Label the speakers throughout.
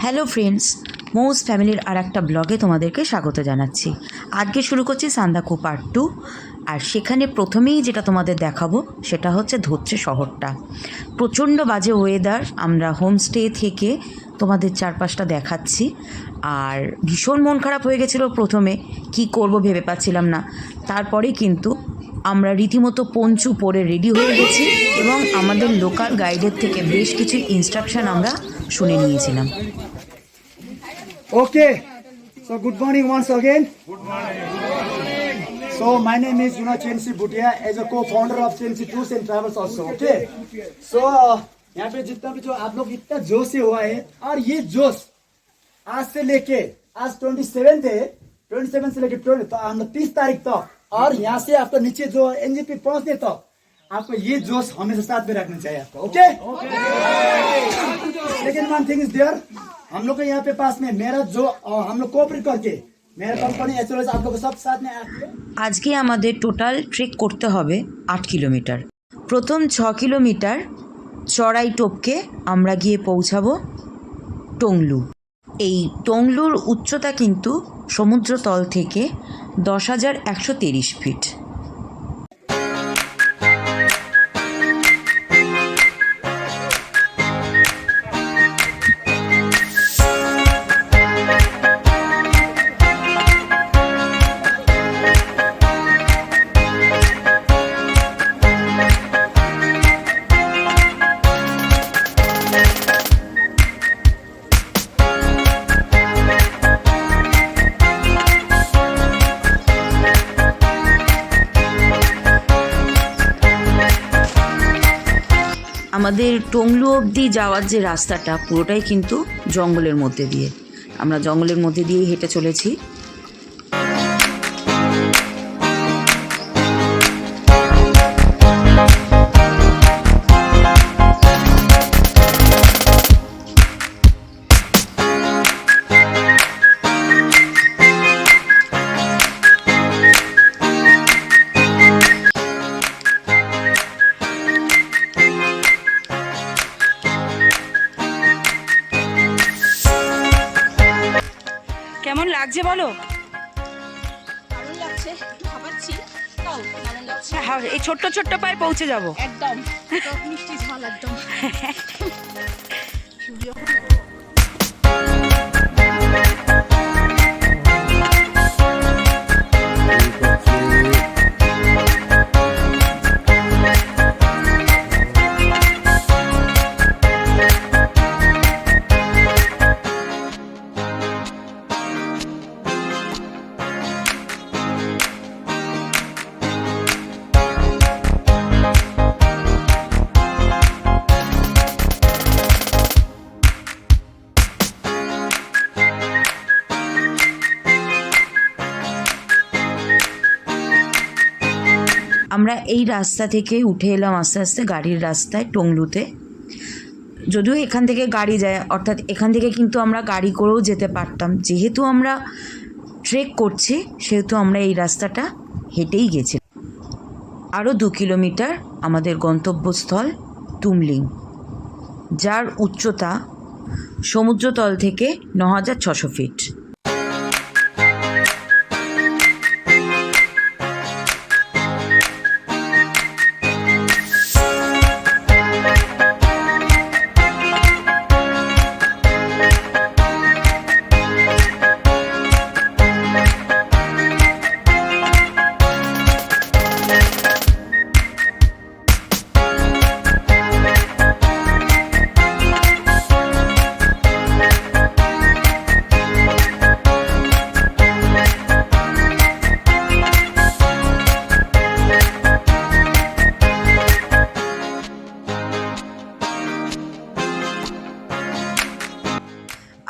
Speaker 1: Hello friends, মৌস ফ্যামিলির আর একটা ব্লগে তোমাদেরকে স্বাগত জানাচ্ছি। আজকে শুরু করছি সান্দাকু পার্ট 2। আর সেখানে প্রথমেই যেটা তোমাদের দেখাবো সেটা হচ্ছে ধোত্রে শহরটা। প্রচণ্ড বাজে ওয়েদার, আমরা হোমস্টে থেকে তোমাদের চারপাশটা দেখাচ্ছি। আর ভীষণ মন খারাপ হয়ে গেছিলো প্রথমে, কি করব ভেবে পাচ্ছিলাম না। তারপরে কিন্তু আমরা রীতিমতো পঞ্চু পরে রেডি হয়ে গেছি এবং আমাদের লোকাল গাইডের থেকে বেশ কিছু ইনস্ট্রাকশন আমরা শুনে নিয়েছিলাম।
Speaker 2: Okay, so good morning once again. Good morning. So my name is Chensi Bhutia, as a co-founder of Chensi Tours and Travels also. Okay. So यहाँ पे जितना भी जो आप लोग इतना जोश से हुआ है और ये जोश आज से लेके आज 27 है, 27 से लेके 30 तारीख तक और यहाँ से आपका नीचे जो एनजीपी पहुंचने तक आपको ये जोश हमेशा साथ में रखना चाहिए आपको. Okay. Second one thing is there, हम लोग के यहाँ पे पास में मेरा जो हम लोग कोऑपरेट करके मेरा कंपनी एज वेल एज आप लोग सब साथ में आके
Speaker 1: আজকে আমাদের টোটাল ট্রেক করতে হবে 8 কিলোমিটার। প্রথম 6 কিলোমিটার চড়াই টপকে আমরা গিয়ে পৌঁছাবো টংলু। এই টংলুর উচ্চতা কিন্তু সমুদ্রতল থেকে 10,130 ফিট। আমাদের টংলু অবধি যাওয়ার যে রাস্তাটা পুরোটাই কিন্তু জঙ্গলের মধ্যে দিয়ে, আমরা জঙ্গলের মধ্যে দিয়েই হেঁটে চলেছি। কেমন লাগছে বলো?
Speaker 3: দারুণ লাগছে, ভাবাচ্ছি তাও দারুণ লাগছে।
Speaker 1: হ্যাঁ, এই ছোট্ট ছোট্ট পায়ে পৌঁছে যাব
Speaker 3: একদম টক মিষ্টি ঝাল একদম।
Speaker 1: আমরা এই রাস্তা থেকে উঠে এলাম আস্তে আস্তে গাড়ির রাস্তায় টংলুতে। যদিও এখান থেকে গাড়ি যায়, অর্থাৎ এখান থেকে কিন্তু আমরা গাড়ি করেও যেতে পারতাম। যেহেতু আমরা ট্রেক করছি সেহেতু আমরা এই রাস্তাটা হেঁটেই গেছি। আরও 2 কিলোমিটার আমাদের গন্তব্যস্থল তুমলিং, যার উচ্চতা সমুদ্রতল থেকে 9,600 ফিট।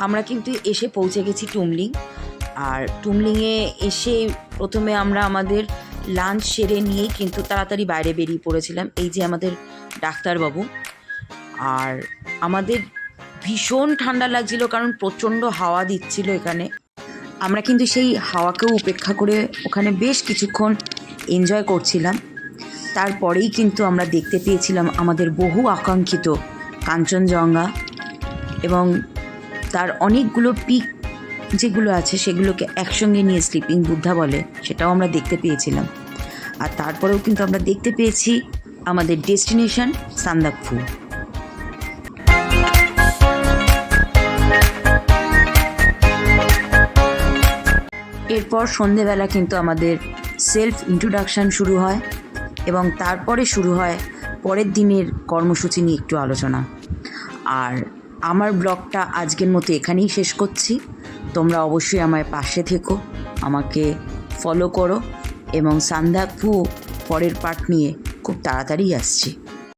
Speaker 1: আমরা কিন্তু এসে পৌঁছে গেছি টুমলিং। আর টুমলিংয়ে এসে প্রথমে আমরা আমাদের লাঞ্চ সেরে নিয়েই কিন্তু তাড়াতাড়ি বাইরে বেরিয়ে পড়েছিলাম। এই যে আমাদের ডাক্তারবাবু, আর আমাদের ভীষণ ঠান্ডা লাগছিল কারণ প্রচণ্ড হাওয়া দিচ্ছিল এখানে। আমরা কিন্তু সেই হাওয়াকেও উপেক্ষা করে ওখানে বেশ কিছুক্ষণ এনজয় করছিলাম। তারপরেই কিন্তু আমরা দেখতে পেয়েছিলাম আমাদের বহু আকাঙ্ক্ষিত কাঞ্চনজঙ্ঘা এবং তার অনেকগুলো পিক যেগুলো আছে সেগুলোকে একসঙ্গে নিয়ে স্লিপিং বুদ্ধা বলে, সেটাও আমরা দেখতে পেয়েছিলাম। আর তারপরেও কিন্তু আমরা দেখতে পেয়েছি আমাদের ডেস্টিনেশন সান্দাকফু। এরপর সন্ধেবেলা কিন্তু আমাদের সেলফ ইন্ট্রোডাকশান শুরু হয় এবং তারপরে শুরু হয় পরের দিনের কর্মসূচি নিয়ে একটু আলোচনা। আর আমার ব্লগটা আজকের মতো এখানেই শেষ করছি। তোমরা অবশ্যই আমার পাশে থেকো, আমাকে ফলো করো এবং সান্দাকফু পরের পার্ট নিয়ে খুব তাড়াতাড়ি আসছি।